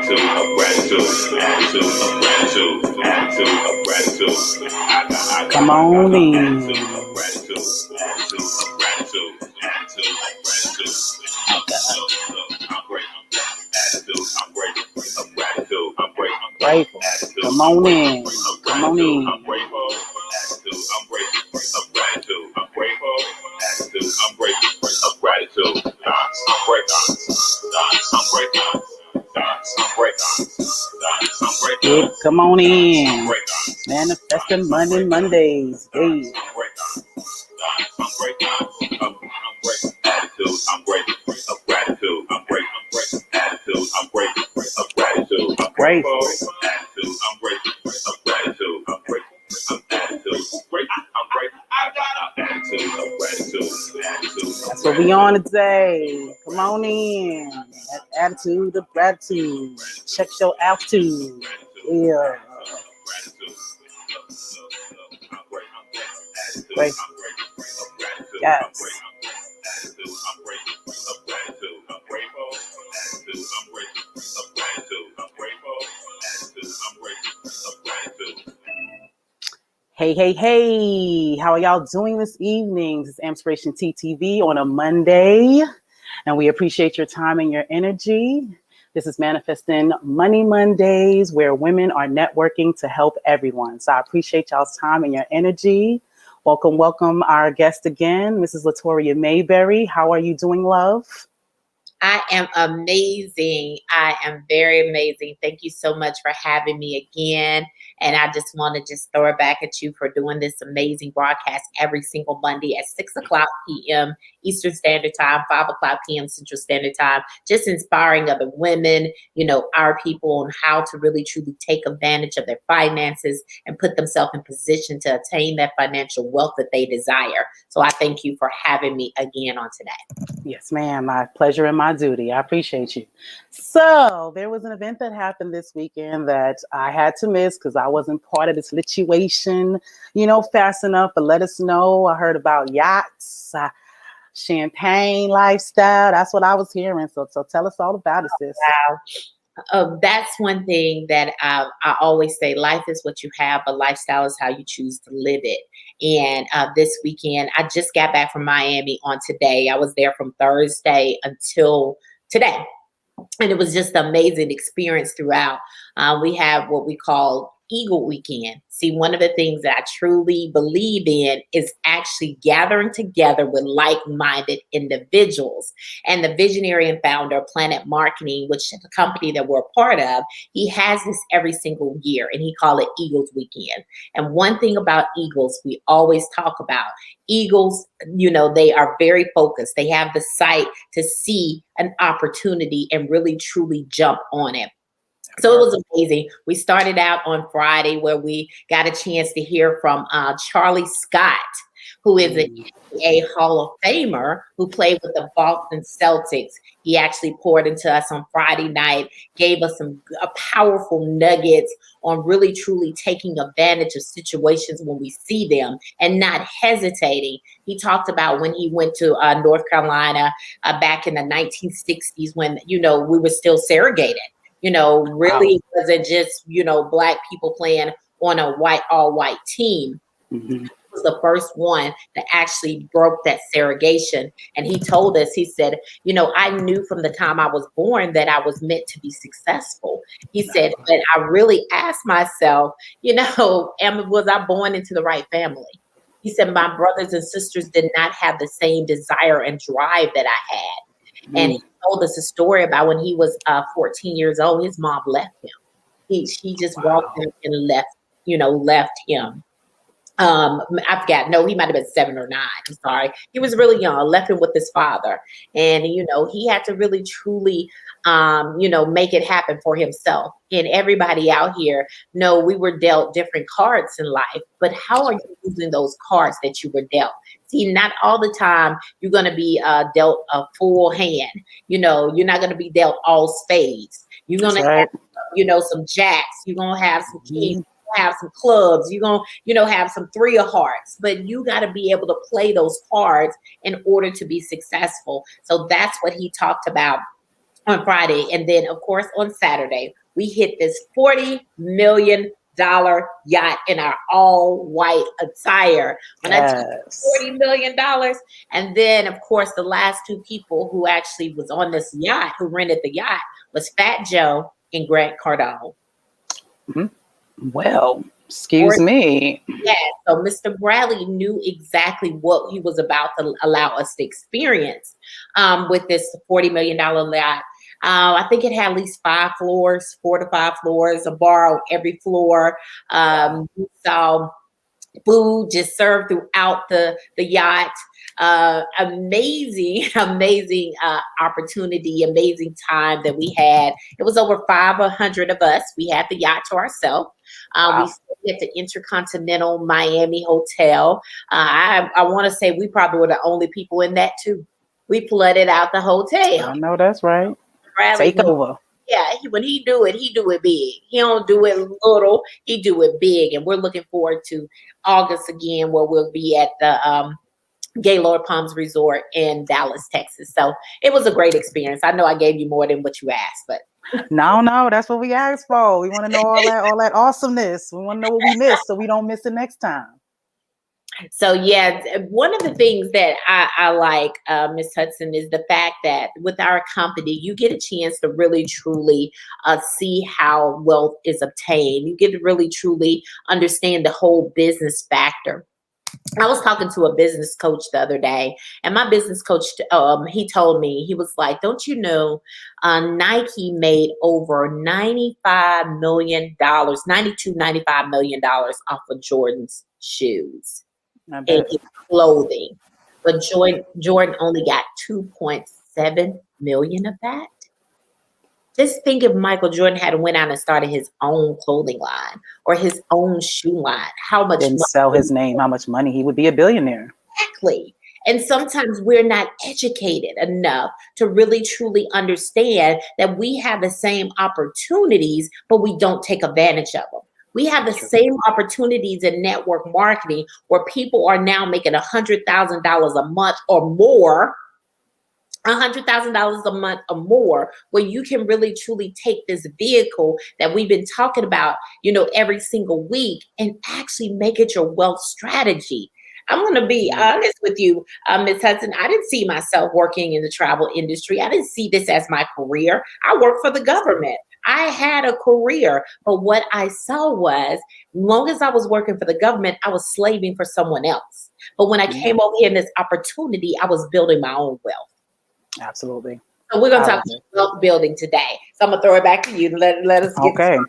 Come on in. Grateful. Come on in. Come on in. Yeah, come on in. Manifesting Mondays. Hey. Grateful. That's what we on today. Come on in. That attitude of gratitude. Check your altitude. Yeah. Grateful. Yes. Hey. How are y'all doing this evening? This is AMPspirationTTV on a Monday. And we appreciate your time and your energy. This is Manifesting Money Mondays, where women are networking to help everyone. So I appreciate y'all's time and your energy. Welcome our guest again, Mrs. Latoria Mayberry. How are you doing, love? I am amazing. I am very amazing. Thank you so much for having me again. And I just want to throw it back at you for doing this amazing broadcast every single Monday at 6 o'clock p.m. Eastern Standard Time, 5 o'clock p.m. Central Standard Time, just inspiring other women, our people on how to really truly take advantage of their finances and put themselves in position to attain that financial wealth that they desire. So I thank you for having me again on today. Yes, ma'am. My pleasure and my duty. I appreciate you. So there was an event that happened this weekend that I had to miss because I wasn't part of the situation, fast enough. But let us know. I heard about yachts, champagne lifestyle. That's what I was hearing. So tell us all about it, sis. Wow. That's one thing that I always say. Life is what you have, but lifestyle is how you choose to live it. And this weekend, I just got back from Miami on today. I was there from Thursday until today. And it was just an amazing experience throughout. We have what we call Eagle Weekend. See, one of the things that I truly believe in is actually gathering together with like-minded individuals. And the visionary and founder of Planet Marketing, which is a company that we're a part of, he has this every single year, and he calls it Eagles Weekend. And one thing about Eagles, we always talk about Eagles, they are very focused. They have the sight to see an opportunity and really truly jump on it. So it was amazing. We started out on Friday where we got a chance to hear from Charlie Scott, who is an NBA Hall of Famer who played with the Boston Celtics. He actually poured into us on Friday night, gave us some powerful nuggets on really truly taking advantage of situations when we see them and not hesitating. He talked about when he went to North Carolina back in the 1960s when, we were still segregated. Really wasn't just, Black people playing on a all white team. Mm-hmm. He was the first one that actually broke that segregation. And he told us, he said, I knew from the time I was born that I was meant to be successful. He said, but I really asked myself, was I born into the right family? He said, my brothers and sisters did not have the same desire and drive that I had. And he told us a story about when he was 14 years old, his mom left him. She just walked in and left him. I forgot. No, he might have been 7 or 9. I'm sorry. He was really young, left him with his father. And, he had to really, truly, make it happen for himself. And everybody out here, we were dealt different cards in life. But how are you using those cards that you were dealt? See, not all the time you're going to be dealt a full hand. You're not going to be dealt all spades. You're going to have, some jacks. You're going to have some kings. Have some clubs, you're going to, have some 3 of hearts, but you got to be able to play those cards in order to be successful. So that's what he talked about on Friday. And then, of course, on Saturday, we hit this $40 million yacht in our all white attire. When I tell you Yes. $40 million. And then, of course, the last two people who actually was on this yacht, who rented the yacht, was Fat Joe and Grant Cardone. Mhm. Well, excuse me. Yeah, so Mr. Bradley knew exactly what he was about to allow us to experience with this $40 million yacht. I think it had at least 5 floors, 4 to 5 floors, a bar on every floor. We saw food just served throughout the yacht. Amazing, amazing opportunity, amazing time that we had. It was over 500 of us. We had the yacht to ourselves. We Wow. stayed at the Intercontinental Miami Hotel. I want to say we probably were the only people in that too. We flooded out the hotel. I know that's right. Bradley, Take over. when he do it big. He don't do it little. He do it big, and we're looking forward to August again, where we'll be at the Gaylord Palms Resort in Dallas, Texas. So it was a great experience. I know I gave you more than what you asked, but No, that's what we asked for. We want to know all that awesomeness. We want to know what we missed so we don't miss it next time. so yeah, one of the things that I like, Miss Hudson, is the fact that with our company, you get a chance to really truly see how wealth is obtained. You get to really truly understand the whole business factor. I was talking to a business coach the other day, and my business coach, he told me, he was like, don't you know, Nike made over $95 million, 92, $95 million off of Jordan's shoes I and bet. his clothing. But Jordan only got 2.7 million of that. Just think if Michael Jordan had went out and started his own clothing line or his own shoe line, how much Didn't money sell would his name, how much money he would be a billionaire. exactly. And sometimes we're not educated enough to really truly understand that we have the same opportunities, but we don't take advantage of them. We have the True. same opportunities in network marketing where people are now making $100,000 a month or more, $100,000 a month or more, where you can really truly take this vehicle that we've been talking about, every single week and actually make it your wealth strategy. I'm going to be honest with you, Ms. Hudson. I didn't see myself working in the travel industry. I didn't see this as my career. I worked for the government. I had a career, but what I saw was, long as I was working for the government, I was slaving for someone else. But when I came over here in this opportunity, I was building my own wealth. Absolutely. So we're going to I talk love about it. wealth building today. So I'm going to throw it back to you and let us get Okay.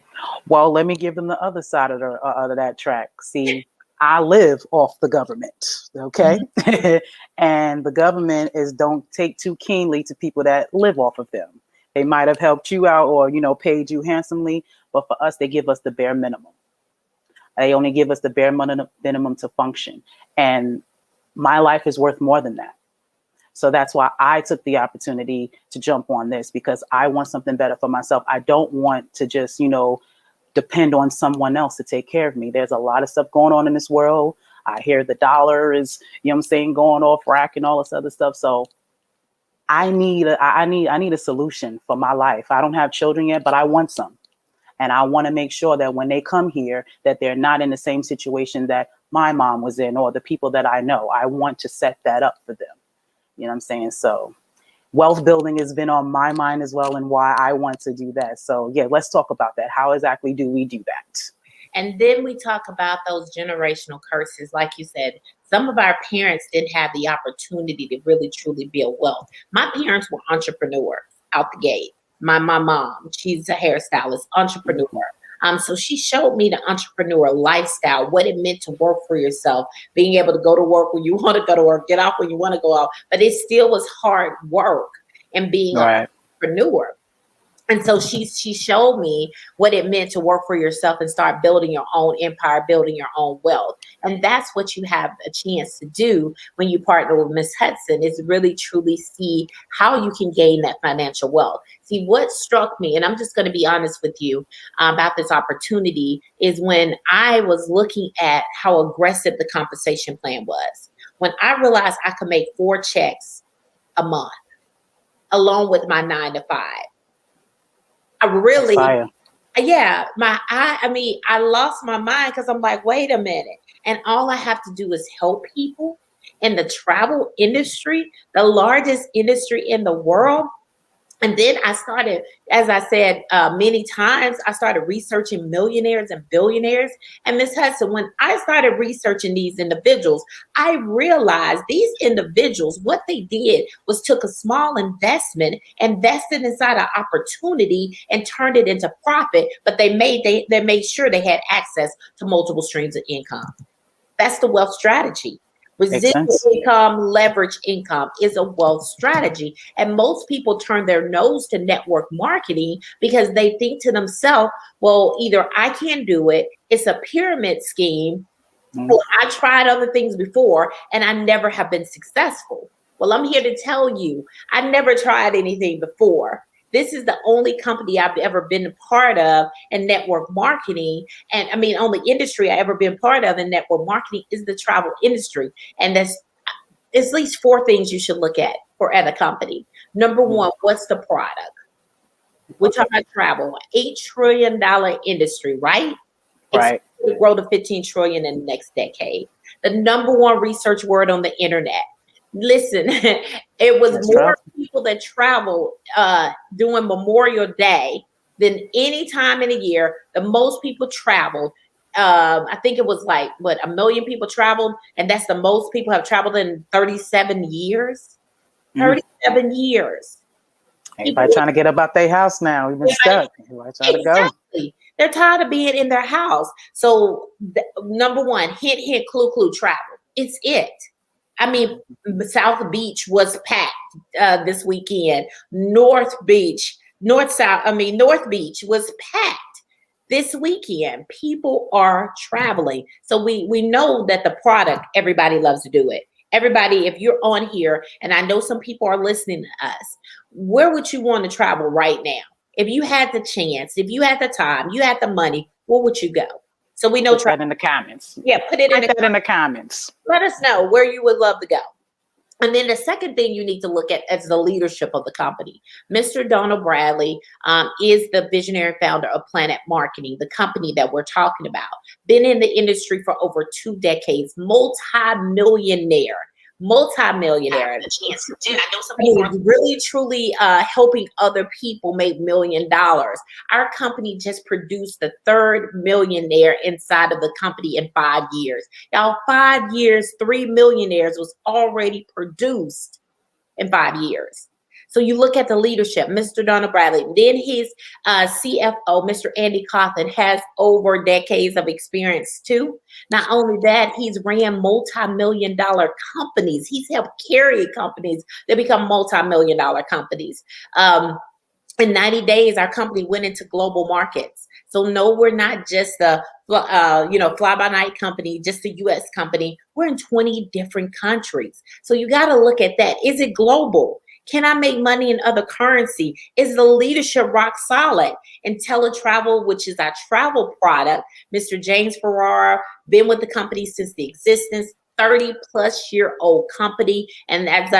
Well, let me give them the other side of that track. See, I live off the government, okay? And the government don't take too keenly to people that live off of them. They might have helped you out or, paid you handsomely, but for us, they give us the bare minimum. They only give us the bare minimum to function. And my life is worth more than that. So that's why I took the opportunity to jump on this, because I want something better for myself. I don't want to just, depend on someone else to take care of me. There's a lot of stuff going on in this world. I hear the dollar is, going off rack and all this other stuff. So I need a solution for my life. I don't have children yet, but I want some. And I want to make sure that when they come here, that they're not in the same situation that my mom was in or the people that I know. I want to set that up for them. You know what I'm saying? So wealth building has been on my mind as well, and why I want to do that. So yeah, let's talk about that. How exactly do we do that? And then we talk about those generational curses. Like you said, some of our parents didn't have the opportunity to really truly build wealth. My parents were entrepreneurs out the gate. My mom, she's a hairstylist, entrepreneur. So she showed me the entrepreneur lifestyle, what it meant to work for yourself, being able to go to work when you want to go to work, get off when you want to go off. But it still was hard work and being an Right. entrepreneur. And so she showed me what it meant to work for yourself and start building your own empire, building your own wealth. And that's what you have a chance to do when you partner with Miss Hudson, is really truly see how you can gain that financial wealth. See, what struck me, and I'm just going to be honest with you about this opportunity, is when I was looking at how aggressive the compensation plan was. When I realized I could make 4 checks a month, along with my 9 to 5. I That's really, fire. yeah, I lost my mind because I'm like, wait a minute. And all I have to do is help people in the travel industry, the largest industry in the world. And then I started, as I said many times, I started researching millionaires and billionaires. And Miss Hudson, when I started researching these individuals, I realized these individuals, what they did was took a small investment, invested inside an opportunity, and turned it into profit. But they made sure they had access to multiple streams of income. That's the wealth strategy. Makes Residual sense. income, leverage income is a wealth strategy. And most people turn their nose to network marketing because they think to themselves, well, either I can't do it, it's a pyramid scheme, Mm. or I tried other things before and I never have been successful. Well, I'm here to tell you, I never tried anything before. This is the only company I've ever been a part of in network marketing. And I mean, only industry I ever been part of in network marketing is the travel industry. And that's at least four things you should look at for at a company. Number one, what's the product? We're talking about travel, $8 trillion industry, right? Right. Expected to grow to 15 trillion in the next decade. The number one research word on the internet. Listen, it was That's more travel. people that traveled during Memorial Day than any time in a year. The most people traveled. I think it was like what, 1 million people traveled, and that's the most people have traveled in 37 years. Mm. 37 years. Everybody trying to get up out their house now. We've been stuck. Everybody trying to go. Exactly. They're tired of being in their house. So, number one, hint, hint, clue, clue, travel. It's it. I mean, South Beach was packed this weekend. North Beach was packed this weekend. People are traveling. So we know that the product, everybody loves to do it. Everybody, if you're on here, and I know some people are listening to us, where would you want to travel right now? If you had the chance, if you had the time, you had the money, where would you go? So we know Put that in the comments. Yeah, put it in Write that in the comments. Let us know where you would love to go. And then the second thing you need to look at is the leadership of the company. Mr. Donald Bradley is the visionary founder of Planet Marketing, the company that we're talking about. Been in the industry for over 2 decades, multi-millionaire. The chance to do. I know some people are really truly helping other people make $1 million. Our company just produced the 3rd millionaire inside of the company in 5 years. Y'all, 5 years, 3 millionaires was already produced in 5 years. So you look at the leadership, Mr. Donald Bradley, then his CFO, Mr. Andy Cawthon, has over decades of experience too. Not only that, he's ran multi-million-dollar companies. He's helped carry companies that become multi-million-dollar companies. In 90 days, our company went into global markets. So no, we're not just a fly-by-night company, just a U.S. company. We're in 20 different countries. So you got to look at that. Is it global? Can I make money in other currency? Is the leadership rock solid? IntelliTravel, which is our travel product, Mr. James Ferrara, been with the company since the existence, 30-plus-year-old company. And as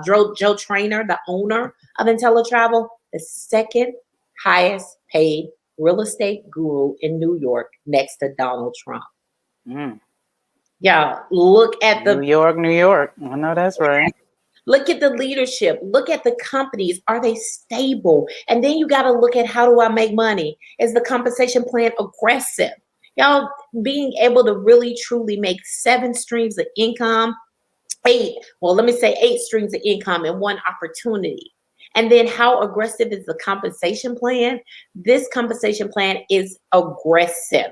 Joe Trainer, the owner of IntelliTravel, the second highest paid real estate guru in New York next to Donald Trump. Yeah, look at New York. I know that's right. Look at the leadership. Look at the companies. Are they stable? And then you got to look at, how do I make money? Is the compensation plan aggressive? Y'all, being able to really truly make 7 streams of income, 8 streams of income in one opportunity. And then how aggressive is the compensation plan? This compensation plan is aggressive.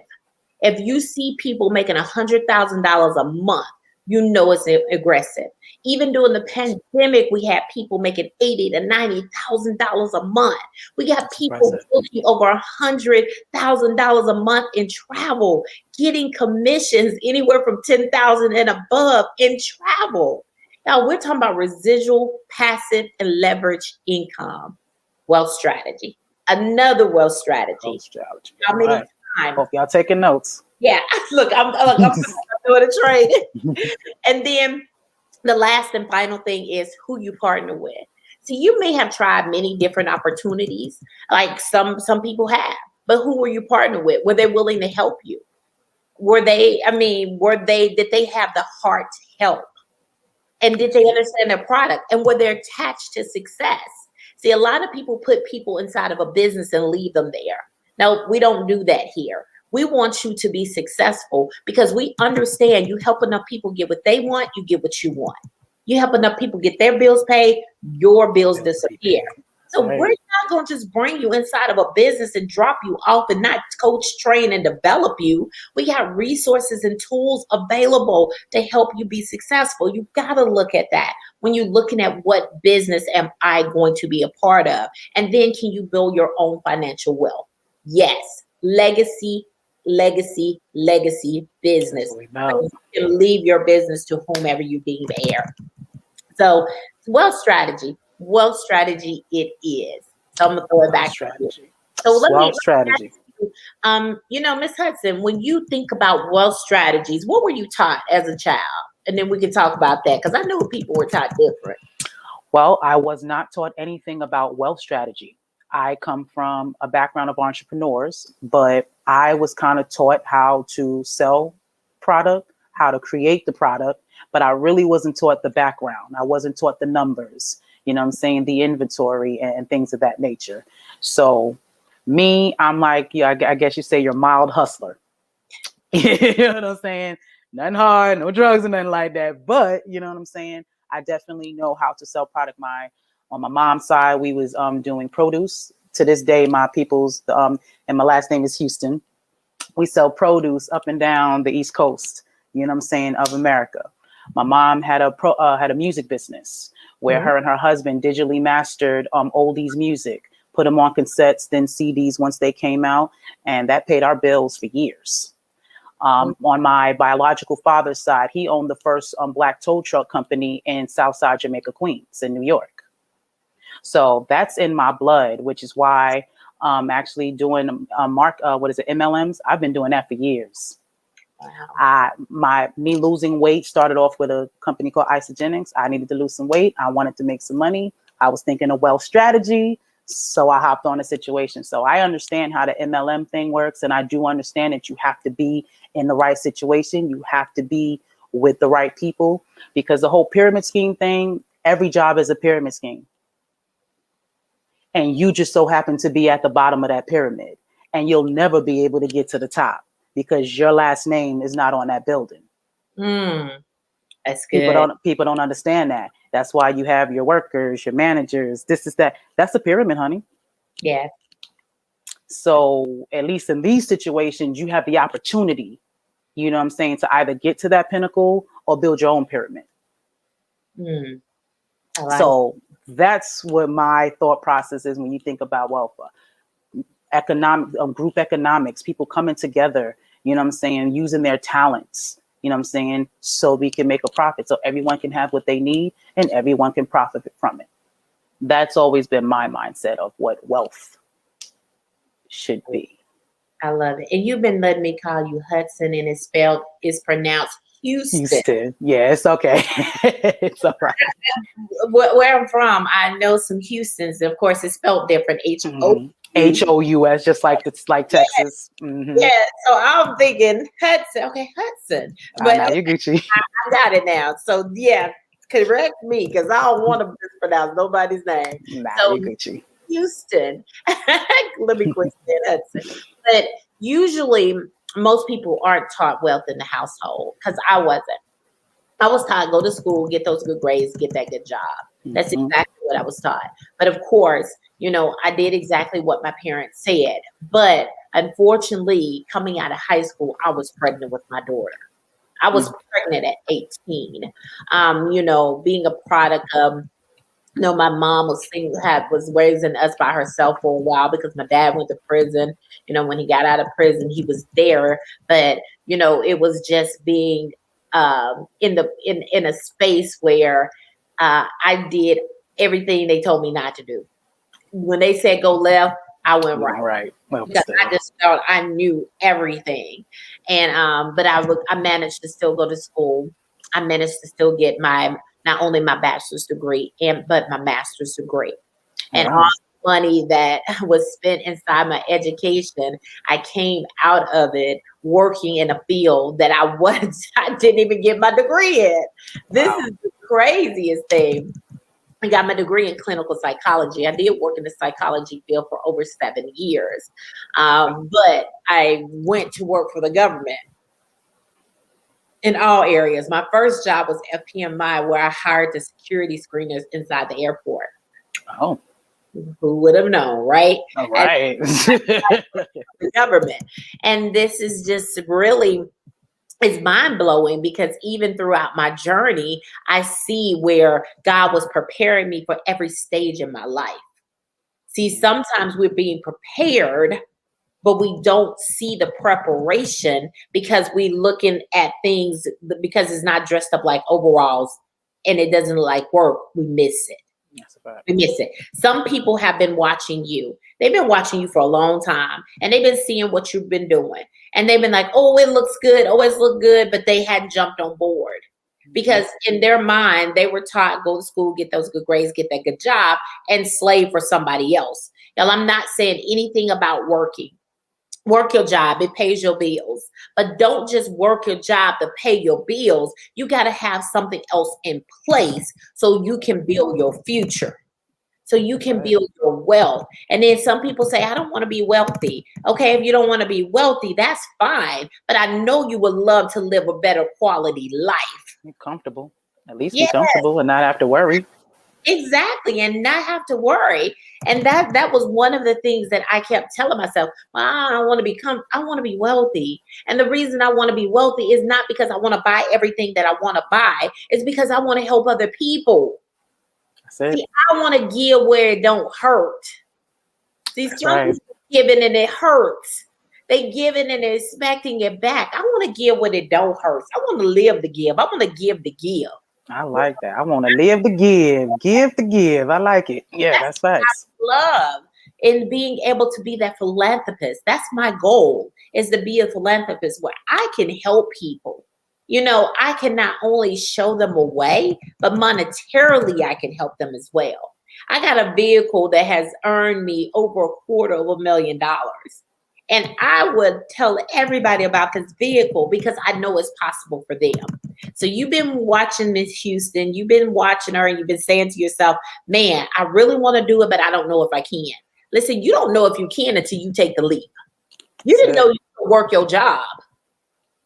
If you see people making $100,000 a month, you know it's aggressive. Even during the pandemic, we had people making $80,000 to $90,000 a month. We got people booking over $100,000 a month in travel, getting commissions anywhere from $10,000 and above in travel. Now we're talking about residual, passive, and leverage income. Wealth strategy. Another wealth strategy. How many times? Hope y'all taking notes. Yeah, look, I'm doing a trade. And then the last and final thing is who you partner with. See, you may have tried many different opportunities, like some people have, but who were you partnered with? Were they willing to help you? Did they have the heart to help? And did they understand their product? And were they attached to success? See, a lot of people put people inside of a business and leave them there. No, we don't do that here. We want you to be successful because we understand you help enough people get what they want, you get what you want. You help enough people get their bills paid, your bills disappear. So we're not going to just bring you inside of a business and drop you off and not coach, train, and develop you. We got resources and tools available to help you be successful. You got to look at that when you're looking at what business am I going to be a part of? And then can you build your own financial wealth? Yes. Legacy business. You can leave your business to whomever you deem heir. So wealth strategy it is. So I'm gonna throw it back to you. So let me ask you, Miss Hudson, when you think about wealth strategies, what were you taught as a child? And then we can talk about that because I know people were taught different. Well, I was not taught anything about wealth strategy. I come from a background of entrepreneurs, but I was kind of taught how to sell product, how to create the product, but I really wasn't taught the background. I wasn't taught the numbers, you know what I'm saying, the inventory and things of that nature. So me, I'm like, yeah, I guess you say you're a mild hustler. You know what I'm saying? Nothing hard, no drugs or nothing like that. But you know what I'm saying? I definitely know how to sell product. On my mom's side, we was doing produce. To this day, my people's and my last name is Houston. We sell produce up and down the East Coast, you know what I'm saying, of America. My mom had a music business where her and her husband digitally mastered oldies music, put them on cassettes, then CDs once they came out, and that paid our bills for years. On my biological father's side, he owned the first black tow truck company in Southside Jamaica, Queens, in New York. So that's in my blood, which is why actually doing MLMs. I've been doing that for years. Wow. Me losing weight started off with a company called Isogenics. I needed to lose some weight. I wanted to make some money. I was thinking of wealth strategy. So I hopped on a situation. So I understand how the MLM thing works. And I do understand that you have to be in the right situation. You have to be with the right people, because the whole pyramid scheme thing, every job is a pyramid scheme. And you just so happen to be at the bottom of that pyramid, and you'll never be able to get to the top because your last name is not on that building. That's good. People don't understand that. That's why you have your workers, your managers, this is that. That's a pyramid, honey. Yeah. So at least in these situations, you have the opportunity, you know what I'm saying, to either get to that pinnacle or build your own pyramid. So that's what my thought process is when you think about wealth. Group economics, people coming together, you know what I'm saying, using their talents, you know what I'm saying, so we can make a profit, so everyone can have what they need and everyone can profit from it. That's always been my mindset of what wealth should be. I love it. And you've been letting me call you Hudson, and it's pronounced Houston. Yeah, it's okay. It's all right. Where I'm from, I know some Houstons. Of course, it's spelled different. H-O-U-S, just like it's like Texas. Yeah, so I'm thinking Hudson. Okay, Hudson. But now you're Gucci. I got it now. So yeah, correct me because I don't want to mispronounce nobody's name. You're Gucci. Houston. Let me quit saying Hudson. But usually, most people aren't taught wealth in the household, because I wasn't. I was taught, go to school, get those good grades, get that good job. That's exactly what I was taught. But of course, I did exactly what my parents said. But unfortunately, coming out of high school, I was pregnant with my daughter. I was pregnant at 18. Being a product of, my mom was raising us by herself for a while because my dad went to prison. When he got out of prison, he was there. But, it was just being in a space where I did everything they told me not to do. When they said go left, I went right. Right. Well, because I just felt I knew everything. And but I managed to still go to school. I managed to still get my not only my bachelor's degree but my master's degree. And all Wow. the money that was spent inside my education, I came out of it working in a field that I didn't even get my degree in. This Wow. is the craziest thing. I got my degree in clinical psychology. I did work in the psychology field for over 7 years. But I went to work for the government in all areas. My first job was FPMI, where I hired the security screeners inside the airport. Oh, Who would have known, right? all And right. the government. And this is just really, it's mind blowing, because even throughout my journey, I see where God was preparing me for every stage in my life. See, sometimes we're being prepared, but we don't see the preparation because we looking at things because it's not dressed up like overalls and it doesn't look like work. We miss it. That's a fact. We miss it. Some people have been watching you. They've been watching you for a long time, and they've been seeing what you've been doing. And they've been like, oh, it looks good. Oh, it's looked good. But they hadn't jumped on board because in their mind, they were taught, go to school, get those good grades, get that good job, and slave for somebody else. Now, I'm not saying anything about working. Work your job. It pays your bills. But don't just work your job to pay your bills. You got to have something else in place so you can build your future, so you can build your wealth. And then some people say, I don't want to be wealthy. Okay, if you don't want to be wealthy, that's fine. But I know you would love to live a better quality life. Be comfortable. At least be Yes, comfortable and not have to worry. exactly. And not have to worry. And that was one of the things that I kept telling myself, well, I want to be wealthy. And the reason I want to be wealthy is not because I want to buy everything that I want to buy. It's because I want to help other people. That's it. See, I want to give where it don't hurt. See, That's some right. people giving and it hurts. They giving and they're expecting it back. I want to give when it don't hurt. I want to live to give. I want to give to give. I like that. I want to live to give to give. I like it. Yeah, that's facts. Love in being able to be that philanthropist. That's my goal, is to be a philanthropist where I can help people. You know, I can not only show them a way, but monetarily I can help them as well. I got a vehicle that has earned me over $250,000. And I would tell everybody about this vehicle because I know it's possible for them. So you've been watching Miss Houston, you've been watching her, and you've been saying to yourself, man, I really want to do it, but I don't know if I can. Listen, you don't know if you can until you take the leap. You didn't know you could work your job.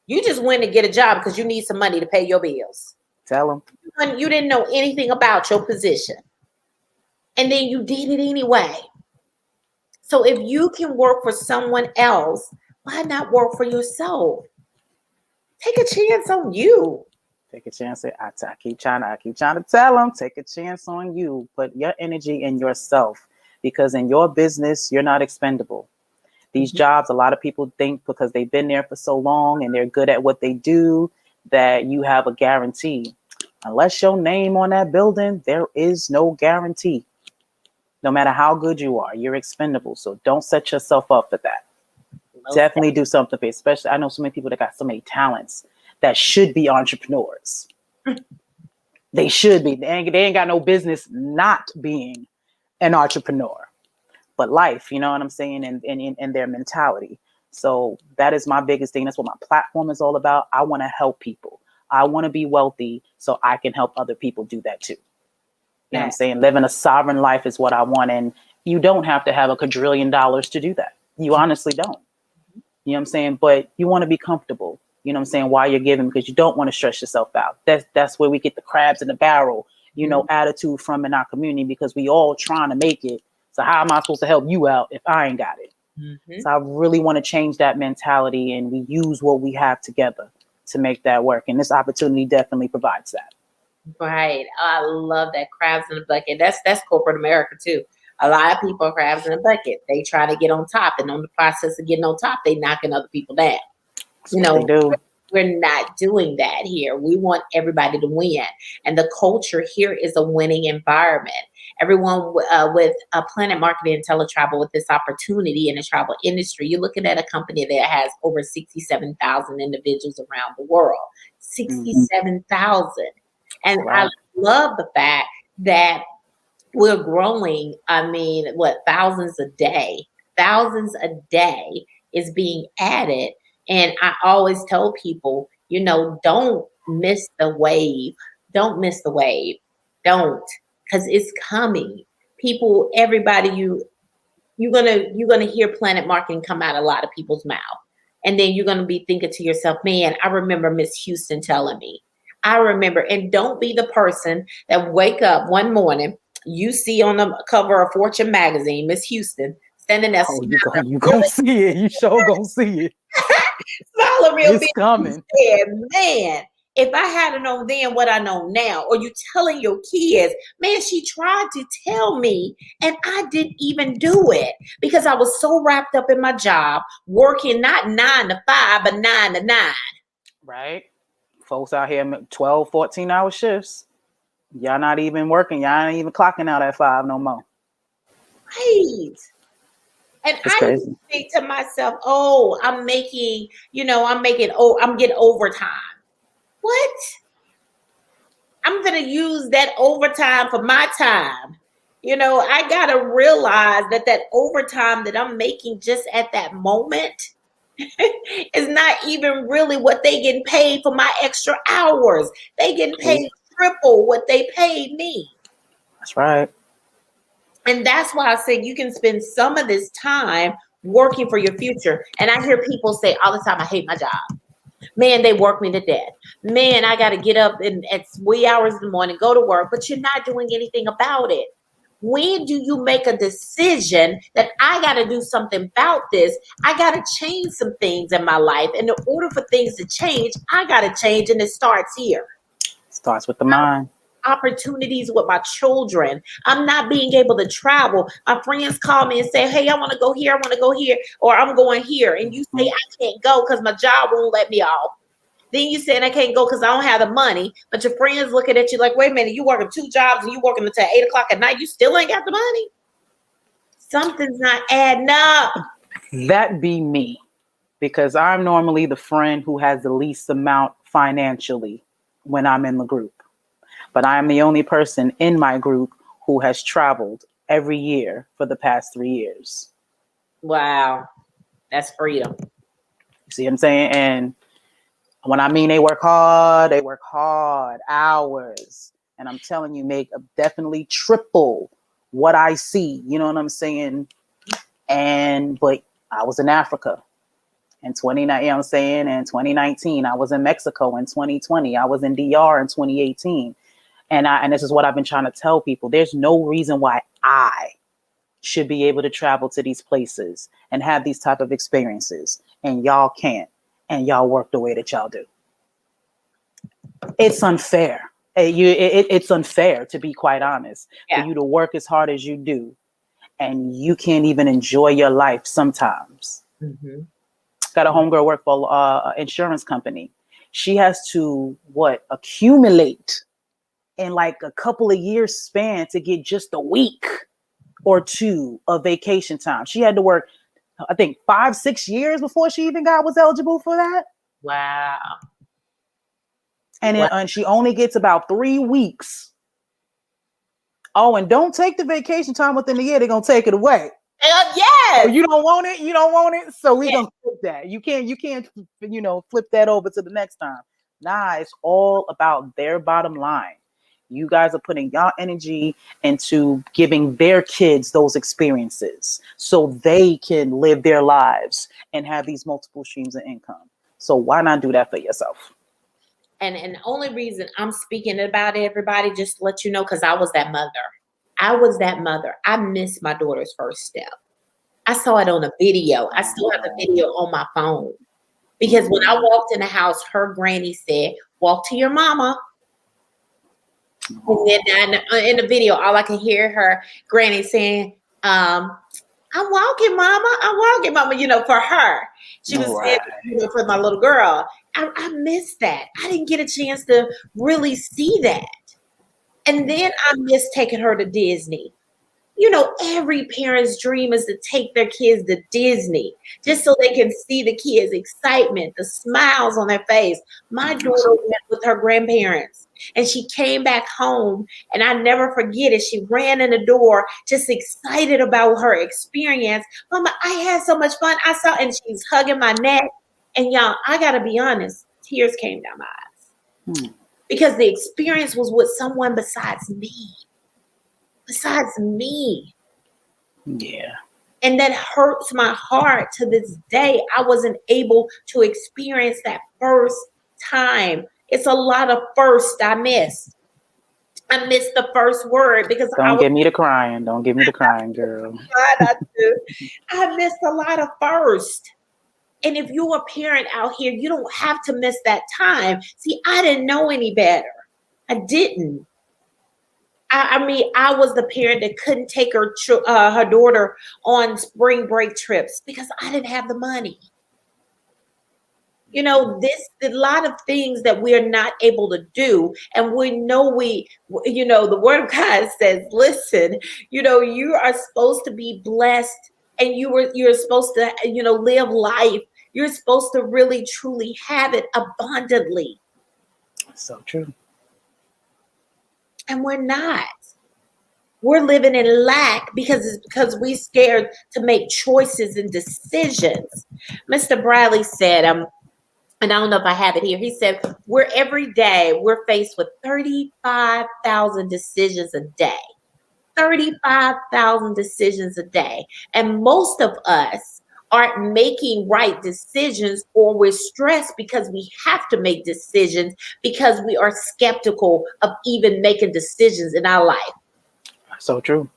You just went to get a job because you need some money to pay your bills. Tell them. When you didn't know anything about your position. And then you did it anyway. So if you can work for someone else, why not work for yourself? Take a chance on you. Take a chance. I keep trying to tell them, take a chance on you. Put your energy in yourself, because in your business, you're not expendable. These jobs, a lot of people think because they've been there for so long and they're good at what they do, that you have a guarantee. Unless your name on that building, there is no guarantee. No matter how good you are, you're expendable. So don't set yourself up for that. Definitely do something for it. Especially, I know so many people that got so many talents that should be entrepreneurs. They should be. They ain't got no business not being an entrepreneur. But life, you know what I'm saying, and their mentality. So that is my biggest thing. That's what my platform is all about. I want to help people. I want to be wealthy so I can help other people do that too. You know what I'm saying? Living a sovereign life is what I want. And you don't have to have $1 quadrillion to do that. You honestly don't. You know what I'm saying? But you want to be comfortable, you know what I'm saying, while you're giving, because you don't want to stress yourself out. That's where we get the crabs in the barrel, you know, attitude from in our community, because we all trying to make it. So how am I supposed to help you out if I ain't got it? So I really want to change that mentality, and we use what we have together to make that work. And this opportunity definitely provides that. Right. I love that, crabs in a bucket. That's corporate America too. A lot of people are crabs in a bucket. They try to get on top, and on the process of getting on top, they knocking other people down. That's what they do. We're not doing that here. We want everybody to win. And the culture here is a winning environment. Everyone with Planet Marketing and Teletravel, with this opportunity in the travel industry, you're looking at a company that has over 67,000 individuals around the world. 67,000. And I Right. love the fact that we're growing. I mean, what, thousands a day is being added. And I always tell people, don't miss the wave. Don't miss the wave. Don't, because it's coming. People, everybody, you're gonna hear planet marketing come out of a lot of people's mouth. And then you're gonna be thinking to yourself, man, I remember Miss Houston telling me. I remember, and don't be the person that wake up one morning, you see on the cover of Fortune magazine, Miss Houston standing there Oh, smiling, you gonna see it. You sure gonna see it. smiling real It's big. coming. Said, man, if I had known then what I know now, or you telling your kids, man, she tried to tell me and I didn't even do it because I was so wrapped up in my job, working not 9 to 5, but 9 to 9. Right. Folks out here 12, 14-hour shifts. Y'all not even working. Y'all ain't even clocking out at 5 no more. Right. And It's I crazy. think to myself, oh, I'm getting overtime. What? I'm going to use that overtime for my time. I got to realize that overtime that I'm making just at that moment is not even really what they getting paid for my extra hours. They getting paid triple what they paid me. That's right. And that's why I say you can spend some of this time working for your future. And I hear people say all the time, I hate my job. Man, they work me to death. Man, I got to get up at wee hours in the morning, go to work, but you're not doing anything about it. When do you make a decision that I got to do something about this? I got to change some things in my life. And in order for things to change, I got to change. And it starts here. Starts with the mind. Opportunities with my children. I'm not being able to travel. My friends call me and say, hey, I want to go here. I want to go here. Or I'm going here. And you say, I can't go because my job won't let me off. Then you saying I can't go because I don't have the money. But your friends looking at you like, wait a minute, you working 2 jobs and you working until 8 o'clock at night. You still ain't got the money. Something's not adding up. That be me, because I'm normally the friend who has the least amount financially when I'm in the group. But I am the only person in my group who has traveled every year for the past 3 years. Wow. That's freedom. You see what I'm saying? And when I mean they work hard hours. And I'm telling you, make definitely triple what I see. You know what I'm saying? But I was in Africa in 2019. I was in Mexico in 2020. I was in DR in 2018. And this is what I've been trying to tell people. There's no reason why I should be able to travel to these places and have these type of experiences, and y'all can't, and y'all work the way that y'all do. It's unfair. It's unfair, to be quite honest, for you to work as hard as you do, and you can't even enjoy your life sometimes. Mm-hmm. Got a homegirl work for an insurance company. She has to accumulate in like a couple of years span to get just a week or 2 of vacation time. She had to work, I think, 5-6 years before she even was eligible for that. Wow. And she only gets about 3 weeks. Oh, and don't take the vacation time within the year. They're going to take it away. Yes. Oh, you don't want it? You don't want it? So we're going to flip that. You can't, flip that over to the next time. Nah, it's all about their bottom line. You guys are putting y'all energy into giving their kids those experiences so they can live their lives and have these multiple streams of income. So why not do that for yourself? And the only reason I'm speaking about it, everybody, just to let you know, because I was that mother. I missed my daughter's first step. I saw it on a video. I still have the video on my phone. Because when I walked in the house, her granny said, walk to your mama. And then in the video, all I can hear her granny saying, I'm walking, mama. I'm walking, mama, for her. She was saying, for my little girl. I missed that. I didn't get a chance to really see that. And then I missed taking her to Disney. every parent's dream is to take their kids to Disney just so they can see the kids' excitement, the smiles on their face. My daughter went with her grandparents and she came back home, and I never forget it. She ran in the door just excited about her experience. Mama, I had so much fun. And she's hugging my neck. And y'all, I got to be honest, tears came down my eyes because the experience was with someone besides me. Yeah. And that hurts my heart to this day. I wasn't able to experience that first time. It's a lot of first I missed. I missed the first word because Don't get me to crying. Don't get me to crying, girl. I missed a lot of first. And if you're a parent out here, you don't have to miss that time. See, I didn't know any better. I didn't. I mean, I was the parent that couldn't take her daughter on spring break trips because I didn't have the money. A lot of things that we are not able to do. And we know the word of God says, listen, you are supposed to be blessed, and you're supposed to, live life. You're supposed to really, truly have it abundantly. So true. And we're not. We're living in lack because we're scared to make choices and decisions. Mr. Bradley said, and I don't know if I have it here. He said, every day we're faced with 35,000 decisions a day. 35,000 decisions a day. And most of us aren't making right decisions, or we're stressed because we have to make decisions because we are skeptical of even making decisions in our life. So true.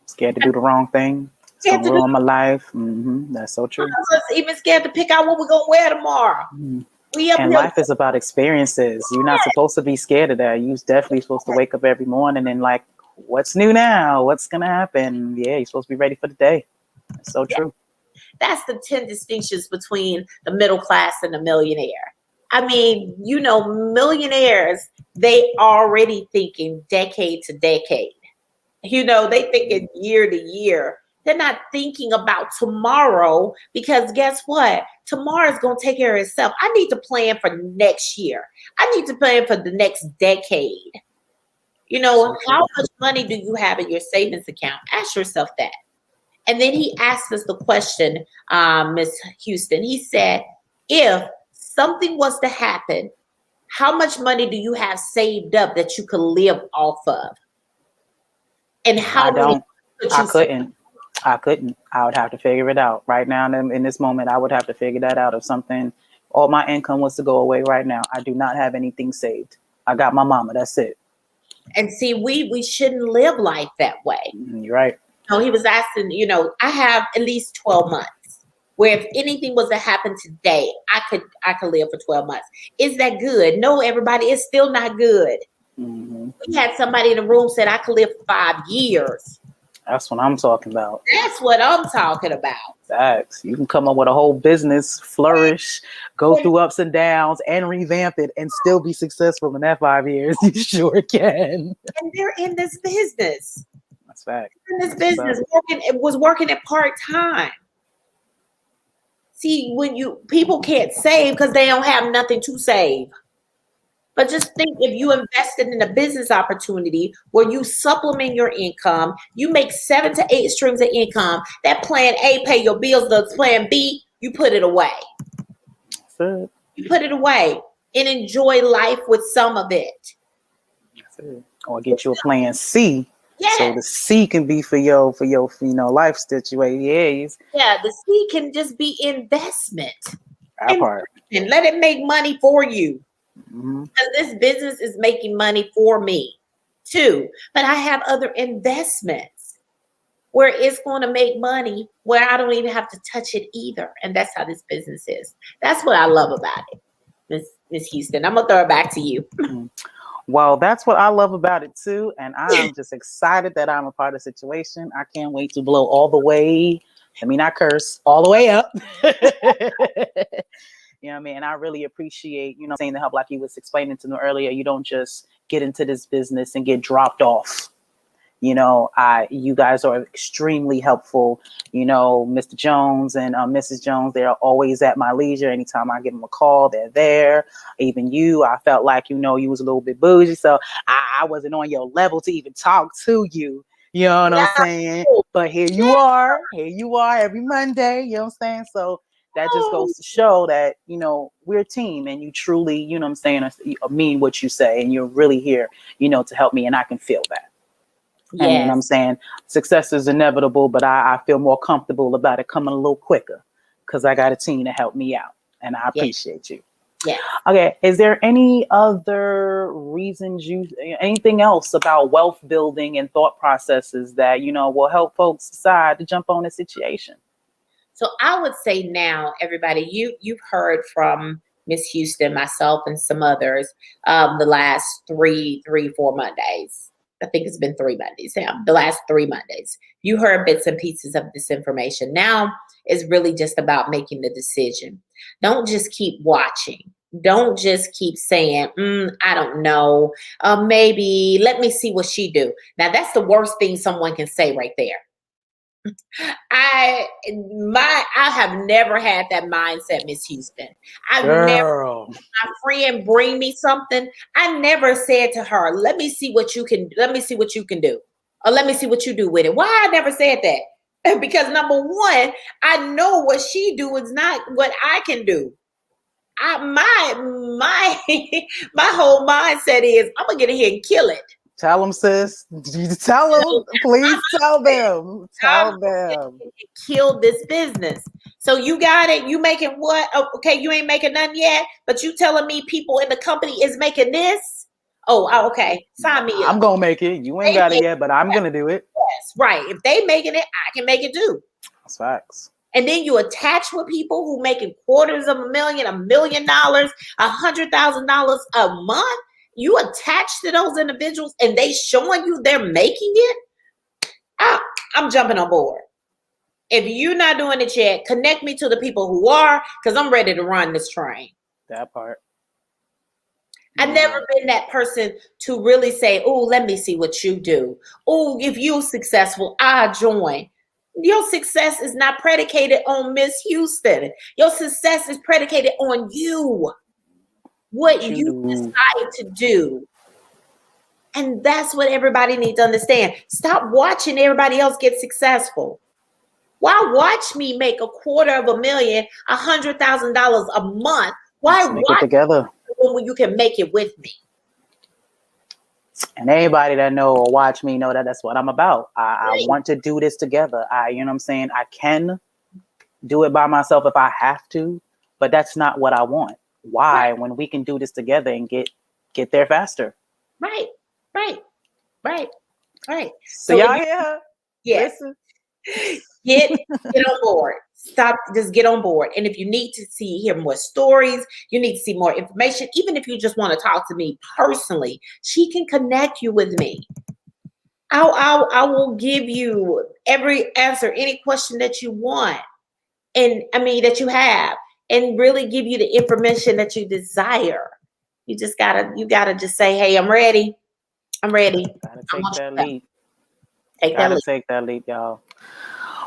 Scared to do the wrong thing. It's going to ruin my life. That's so true. I'm even scared to pick out what we're going to wear tomorrow. And life is about experiences. You're not supposed to be scared of that. You're definitely supposed to wake up every morning and like, what's new now? What's going to happen? Yeah, you're supposed to be ready for the day. That's so true. That's the 10 distinctions between the middle class and the millionaire. I mean, millionaires, they already thinking decade to decade. They thinking year to year. They're not thinking about tomorrow because guess what? Tomorrow is going to take care of itself. I need to plan for next year. I need to plan for the next decade. How much money do you have in your savings account? Ask yourself that. And then he asked us the question, Ms. Houston. He said, if something was to happen, how much money do you have saved up that you could live off of? And how many? I couldn't. I would have to figure it out right now. In this moment, I would have to figure that out. If all my income was to go away right now, I do not have anything saved. I got my mama. That's it. And see, we shouldn't live life that way. You're right. He was asking, I have at least 12 months where if anything was to happen today, I could live for 12 months. Is that good? No, everybody, it's still not good. We had somebody in the room said I could live for 5 years. That's what I'm talking about. That's what I'm talking about. Facts. You can come up with a whole business, flourish, go through ups and downs, and revamp it, and still be successful in that 5 years. You sure can. And they're in this business. That's fact. In this business, working at part-time. See, people can't save because they don't have nothing to save. But just think, if you invested in a business opportunity where you supplement your income, you make 7 to 8 streams of income. That plan A pay your bills. The plan B, you put it away. That's it. You put it away and enjoy life with some of it. That's it. Or get you a plan C. Yes. So the C can be for your life situation. Yeah, the C can just be investment. That part. And let it make money for you. Mm-hmm. Because this business is making money for me too. But I have other investments where it's going to make money where I don't even have to touch it either. And that's how this business is. That's what I love about it, Miss Houston. I'm going to throw it back to you. Well, that's what I love about it too. And I'm just excited that I'm a part of the situation. I can't wait to blow all the way. Let me not curse, all the way up. You know what I mean? And I really appreciate, saying the help, like you was explaining to me earlier. You don't just get into this business and get dropped off. You guys are extremely helpful. Mr. Jones and Mrs. Jones, they're always at my leisure. Anytime I give them a call, they're there. Even you, I felt like, you was a little bit bougie. So I wasn't on your level to even talk to you. You know what I'm saying? But here you are every Monday. You know what I'm saying? So that just goes to show that, we're a team, and you truly, you know what I'm saying, mean what you say, and you're really here, to help me, and I can feel that. Yes. And you know what I'm saying? Success is inevitable, but I feel more comfortable about it coming a little quicker because I got a team to help me out, and I appreciate you. Yeah. Okay. Is there any other reasons anything else about wealth building and thought processes that, will help folks decide to jump on a situation? So I would say now, everybody, you've heard from Miss Houston, myself, and some others the last 4 Mondays. I think it's been 3 Mondays now. The last 3 Mondays. You heard bits and pieces of this information. Now it's really just about making the decision. Don't just keep watching. Don't just keep saying, I don't know. Maybe let me see what she do. Now that's the worst thing someone can say right there. I have never had that mindset, Miss Houston. I've never had my friend bring me something. I never said to her, let me see what you can do, or let me see what you do with it. Why I never said that? Because number one, I know what she do is not what I can do. My whole mindset is I'm gonna get in here and kill it. Tell them, sis. Tell them. Please tell them. Tell them. Kill this business. So you got it. You making what? Okay, you ain't making none yet, but you telling me people in the company is making this? Oh, okay. Sign me up. I'm gonna make it. You ain't got it yet, but I'm gonna do it. Yes, right. If they making it, I can make it too. That's facts. And then you attach with people who making $250,000, $1 million, $100,000 a month. You attach to those individuals and they showing you they're making it. I'm jumping on board. If you're not doing it yet, connect me to the people who are, because I'm ready to run this train. That part. I've never been that person to really say, oh, let me see what you do. Oh, if you're successful, I'll join. Your success is not predicated on Miss Houston. Your success is predicated on you. What you decide to do. And that's what everybody needs to understand. Stop watching everybody else get successful. Why watch me make $250,000, $100,000 a month? Why make it together when you can make it with me? And anybody that know or watch me know that that's what I'm about. I want to do this together. You know what I'm saying? I can do it by myself if I have to, but that's not what I want. Why? Right. When we can do this together and get there faster. Right. So y'all hear? Yes. Get on board. Stop. Just get on board. And if you need to hear more stories, you need to see more information. Even if you just want to talk to me personally, she can connect you with me. I will give you every answer, any question that you want, and that you have, and really give you the information that you desire. You gotta just say, hey, I'm ready. Gotta take that leap. Take that leap, y'all.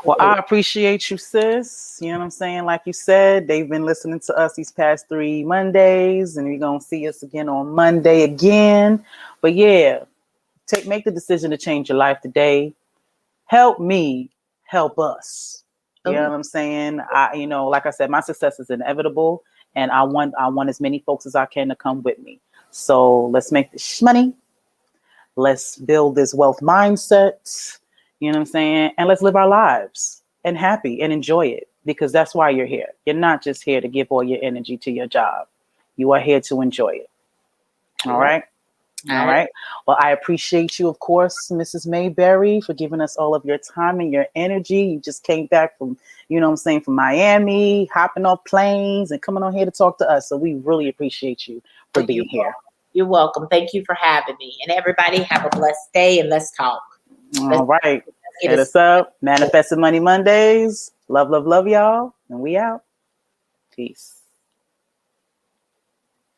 Well, I appreciate you, sis. You know what I'm saying? Like you said, they've been listening to us these past 3 Mondays, and you're going to see us again on Monday again. But yeah, make the decision to change your life today. Help me, help us. You know what I'm saying? Like I said, my success is inevitable, and I want as many folks as I can to come with me. So let's make this money. Let's build this wealth mindset. You know what I'm saying? And let's live our lives and happy and enjoy it, because that's why you're here. You're not just here to give all your energy to your job. You are here to enjoy it. All right. All right. Well, I appreciate you, of course, Mrs. Mayberry, for giving us all of your time and your energy. You just came back from, from Miami, hopping off planes and coming on here to talk to us. So we really appreciate you for being here. You're welcome. Thank you for having me. And everybody have a blessed day, and let's talk. All right. Hit us up. Manifesting Money Mondays. Love, love, love, y'all. And we out. Peace.